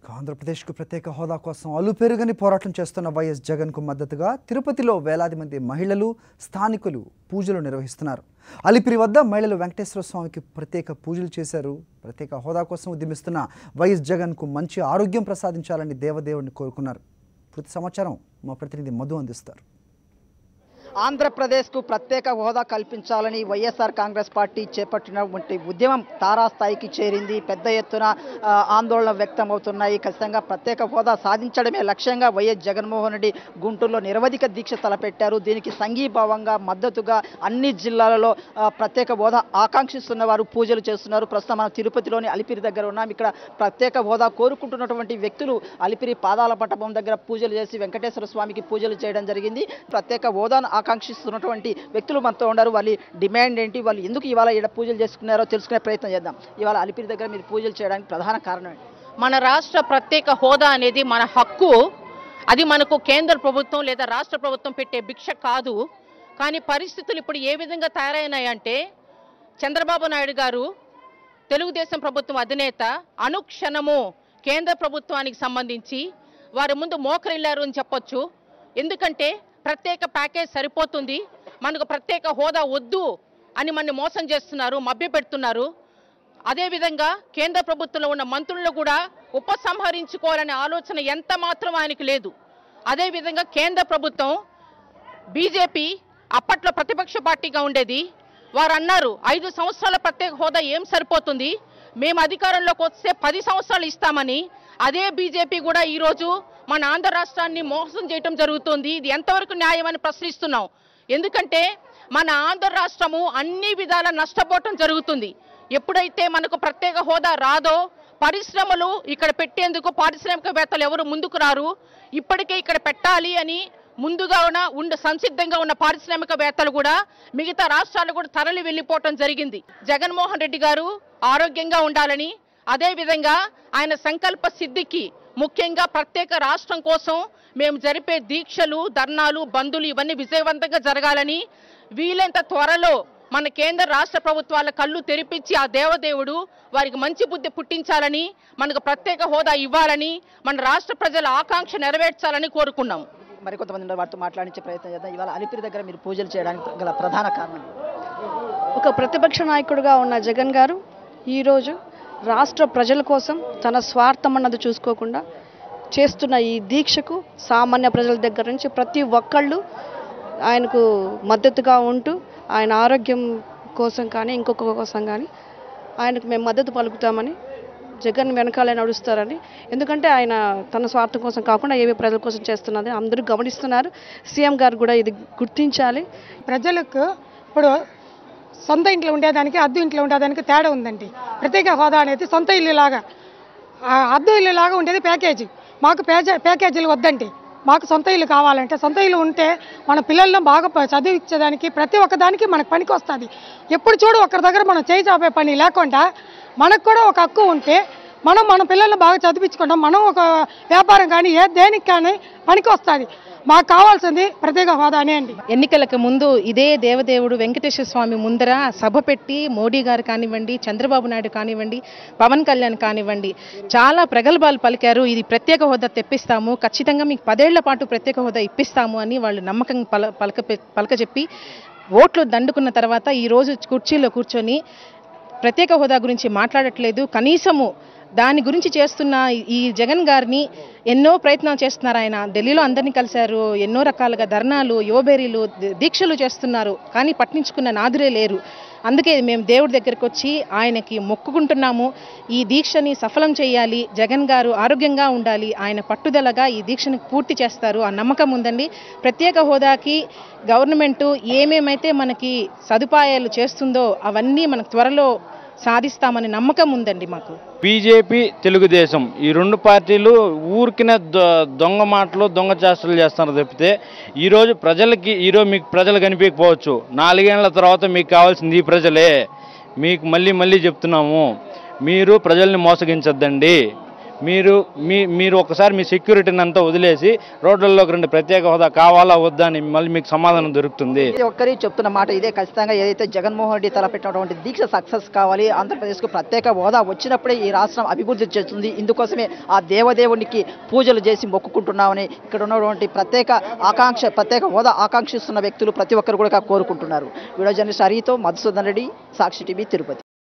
ఆంధ్రప్రదేశ్కు ప్రత్యేక హోదా కోసం అలుపెరుగని పోరాటం చేస్తున్న వైఎస్ జగన్కు మద్దతుగా తిరుపతిలో వేలాది మంది మహిళలు స్థానికులు పూజలు నిర్వహిస్తున్నారు. అలిపిరి వద్ద మహిళలు వెంకటేశ్వర స్వామికి ప్రత్యేక పూజలు చేశారు. ప్రత్యేక హోదా కోసం ఉద్యమిస్తున్న వైఎస్ జగన్కు మంచి ఆరోగ్యం ప్రసాదించాలని దేవదేవుడిని కోరుకున్నారు. పూర్తి సమాచారం మా ప్రతినిధి మధు అందిస్తారు. ఆంధ్రప్రదేశ్కు ప్రత్యేక హోదా కల్పించాలని వైఎస్ఆర్ కాంగ్రెస్ పార్టీ చేపట్టినటువంటి ఉద్యమం తారాస్థాయికి చేరింది. పెద్ద ఎత్తున ఆందోళన వ్యక్తమవుతున్నాయి. ఖచ్చితంగా ప్రత్యేక హోదా సాధించడమే లక్ష్యంగా వైఎస్ జగన్మోహన్ రెడ్డి గుంటూరులో నిరవధిక దీక్ష తలపెట్టారు. దీనికి సంఘీభావంగా మద్దతుగా అన్ని జిల్లాలలో ప్రత్యేక హోదా ఆకాంక్షిస్తున్న వారు పూజలు చేస్తున్నారు. ప్రస్తుతం మనం తిరుపతిలోని అలిపిరి దగ్గర ఉన్నాం. ఇక్కడ ప్రత్యేక హోదా కోరుకుంటున్నటువంటి వ్యక్తులు అలిపిరి పాదాల మంటపం దగ్గర పూజలు చేసి వెంకటేశ్వర స్వామికి పూజలు చేయడం జరిగింది. ప్రత్యేక హోదాను ఆకాంక్షిస్తున్నటువంటి వ్యక్తులు మనతో ఉన్నారు. వాళ్ళ డిమాండ్ ఏంటి, వాళ్ళు ఎందుకు ఇవాళ ఇక్కడ పూజలు చేసుకున్నారో తెలుసుకునే ప్రయత్నం చేద్దాం. ఇవాళ అలిపిరి దగ్గర మీరు పూజలు చేయడానికి ప్రధాన కారణం ఏంటి? మన రాష్ట్ర ప్రత్యేక హోదా అనేది మన హక్కు. అది మనకు కేంద్ర ప్రభుత్వం లేదా రాష్ట్ర ప్రభుత్వం పెట్టే భిక్ష కాదు. కానీ పరిస్థితులు ఇప్పుడు ఏ విధంగా తయారైనాయంటే చంద్రబాబు నాయుడు గారు తెలుగుదేశం ప్రభుత్వం అధినేత అనుక్షణము కేంద్ర ప్రభుత్వానికి సంబంధించి వారి ముందు మోకరిల్లారు అని చెప్పొచ్చు. ఎందుకంటే ప్రత్యేక ప్యాకేజ్ సరిపోతుంది, మనకు ప్రత్యేక హోదా వద్దు అని మనని మోసం చేస్తున్నారు, మభ్యపెడుతున్నారు. అదేవిధంగా కేంద్ర ప్రభుత్వంలో ఉన్న మంత్రులను కూడా ఉపసంహరించుకోవాలనే ఆలోచన ఎంత మాత్రం ఆయనకు లేదు. అదేవిధంగా కేంద్ర ప్రభుత్వం బీజేపీ అప్పట్లో ప్రతిపక్ష పార్టీగా ఉండేది. వారు అన్నారు 5 సంవత్సరాల ప్రత్యేక హోదా ఏం సరిపోతుంది, మేము అధికారంలోకి వస్తే 10 సంవత్సరాలు ఇస్తామని. అదే బీజేపీ కూడా ఈరోజు మన ఆంధ్ర రాష్ట్రాన్ని మోసం చేయటం జరుగుతుంది. ఇది ఎంతవరకు న్యాయమని ప్రశ్నిస్తున్నాం. ఎందుకంటే మన ఆంధ్ర రాష్ట్రము అన్ని విధాల నష్టపోవటం జరుగుతుంది. ఎప్పుడైతే మనకు ప్రత్యేక హోదా రాదో పరిశ్రమలు ఇక్కడ పెట్టేందుకు పారిశ్రామికవేత్తలు ఎవరు ముందుకు రారు. ఇప్పటికే ఇక్కడ పెట్టాలి అని ముందుగా సంసిద్ధంగా ఉన్న పారిశ్రామికవేత్తలు కూడా మిగతా రాష్ట్రాలు కూడా తరలి వెళ్ళిపోవటం జరిగింది. జగన్మోహన్ రెడ్డి గారు ఆరోగ్యంగా ఉండాలని, అదేవిధంగా ఆయన సంకల్ప సిద్ధికి ముఖ్యంగా ప్రత్యేక రాష్ట్రం కోసం మేము జరిపే దీక్షలు, ధర్నాలు, బంధులు ఇవన్నీ విజయవంతంగా జరగాలని, వీలైనంత త్వరలో మన కేంద్ర రాష్ట్ర ప్రభుత్వాల కళ్ళు తెరిపించి ఆ దేవదేవుడు వారికి మంచి బుద్ధి పుట్టించాలని, మనకు ప్రత్యేక హోదా ఇవ్వాలని, మన రాష్ట్ర ప్రజల ఆకాంక్ష నెరవేర్చాలని కోరుకున్నాం. మరికొంతమంది వారితో మాట్లాడించే ప్రయత్నం చేద్దాం. ఇవాళ అలిపిరి దగ్గర మీరు పూజలు చేయడానికి గల ప్రధాన కారణం? ఒక ప్రతిపక్ష నాయకుడిగా ఉన్న జగన్ గారు ఈరోజు రాష్ట్ర ప్రజల కోసం తన స్వార్థం అన్నది చూసుకోకుండా చేస్తున్న ఈ దీక్షకు సామాన్య ప్రజల దగ్గర నుంచి ప్రతి ఒక్కళ్ళు ఆయనకు మద్దతుగా ఉంటూ ఆయన ఆరోగ్యం కోసం కానీ ఇంకొక కోసం కానీ ఆయనకు మేము మద్దతు పలుకుతామని, జగన్ వెనకాలే నడుస్తారని. ఎందుకంటే ఆయన తన స్వార్థం కోసం కాకుండా ఏవి ప్రజల కోసం చేస్తున్నది అందరూ గమనిస్తున్నారు. సీఎం గారు కూడా ఇది గుర్తించాలి. ప్రజలకు ఇప్పుడు సొంత ఇంట్లో ఉండేదానికి అద్దె ఇంట్లో ఉండేదానికి తేడా ఉందండి. ప్రత్యేక హోదా అనేది సొంత ఇల్లులాగా, అద్దె ఇల్లులాగా ఉండేది ప్యాకేజీ. మాకు ప్యాకేజీలు వద్దండి, మాకు సొంత ఇల్లు కావాలంటే సొంత ఇల్లు ఉంటే మన పిల్లలను బాగా చదివించేదానికి ప్రతి ఒక్కదానికి మనకు పనికి వస్తుంది. ఎప్పుడు చూడు ఒకరి దగ్గర మనం చేయి చాపే పని లేకుండా మనకు కూడా ఒక హక్కు ఉంటే మన పిల్లల్ని బాగా చదివించుకుంటాం. మనం ఒక వ్యాపారం కానీ దేనికి కానీ పనికి వస్తుంది. మాకు కావాల్సింది ప్రత్యేక హోదా అనే అండి. ఎన్నికలకు ముందు ఇదే దేవదేవుడు వెంకటేశ్వర స్వామి ముందర సభ పెట్టి మోడీ గారు కానివ్వండి, చంద్రబాబు నాయుడు కానివ్వండి, పవన్ కళ్యాణ్ కానివ్వండి చాలా ప్రగల్భాలు పలికారు. ఇది ప్రత్యేక హోదా తెప్పిస్తాము, ఖచ్చితంగా మీకు 10 ఏళ్ల పాటు ప్రత్యేక హోదా ఇప్పిస్తాము అని వాళ్ళు నమ్మకం పలకచెప్పి ఓట్లు దండుకున్న తర్వాత ఈరోజు కుర్చీలో కూర్చొని ప్రత్యేక హోదా గురించి మాట్లాడట్లేదు. కనీసము దాని గురించి చేస్తున్న ఈ జగన్ గారిని ఎన్నో ప్రయత్నాలు చేస్తున్నారు. ఆయన ఢిల్లీలో అందరినీ కలిశారు, ఎన్నో రకాలుగా ధర్నాలు, యువబేరీలు, దీక్షలు చేస్తున్నారు. కానీ పట్టించుకున్న నాదురే లేరు. అందుకే మేము దేవుడి దగ్గరికి వచ్చి ఆయనకి మొక్కుకుంటున్నాము. ఈ దీక్షని సఫలం చేయాలి, జగన్ గారు ఆరోగ్యంగా ఉండాలి, ఆయన పట్టుదలగా ఈ దీక్షని పూర్తి చేస్తారు. ఆ నమ్మకం ఉందండి. ప్రత్యేక హోదాకి గవర్నమెంటు ఏమేమైతే మనకి సదుపాయాలు చేస్తుందో అవన్నీ మనకు త్వరలో సాధిస్తామని నమ్మకం ఉందండి మాకు. బీజేపీ, తెలుగుదేశం ఈ 2 పార్టీలు ఊరికిన దొంగ మాటలు, దొంగ చేష్టలు చేస్తున్నారు తప్పితే ఈరోజు ప్రజలకి మీకు ప్రజలు కనిపించకపోవచ్చు. 4 ఏళ్ల తర్వాత మీకు కావాల్సింది ఈ ప్రజలే. మీకు మళ్ళీ చెప్తున్నాము, మీరు ప్రజల్ని మోసగించొద్దండి. మీరు ఒకసారి మీ సెక్యూరిటీని అంతా వదిలేసి రోడ్లలోకి రండి, ప్రత్యేక హోదా కావాలా వద్దా అని మళ్ళీ మీకు సమాధానం దొరుకుతుంది. ఒక్కరి చెప్తున్న మాట ఇదే. ఖచ్చితంగా ఏదైతే జగన్మోహన్ రెడ్డి తలపెట్టినటువంటి దీక్ష సక్సెస్ కావాలి, ఆంధ్రప్రదేశ్కు ప్రత్యేక హోదా వచ్చినప్పుడే ఈ రాష్ట్రం అభివృద్ధి చేస్తుంది, ఇందుకోసమే ఆ దేవదేవునికి పూజలు చేసి మొక్కుకుంటున్నామని ఇక్కడ ఉన్నటువంటి ప్రత్యేక హోదా ఆకాంక్షిస్తున్న వ్యక్తులు ప్రతి ఒక్కరు కూడా కోరుకుంటున్నారు. వీడియో జర్నలిస్ట్ హరితో మధుసూదన్ రెడ్డి, సాక్షి టీవీ, తిరుపతి.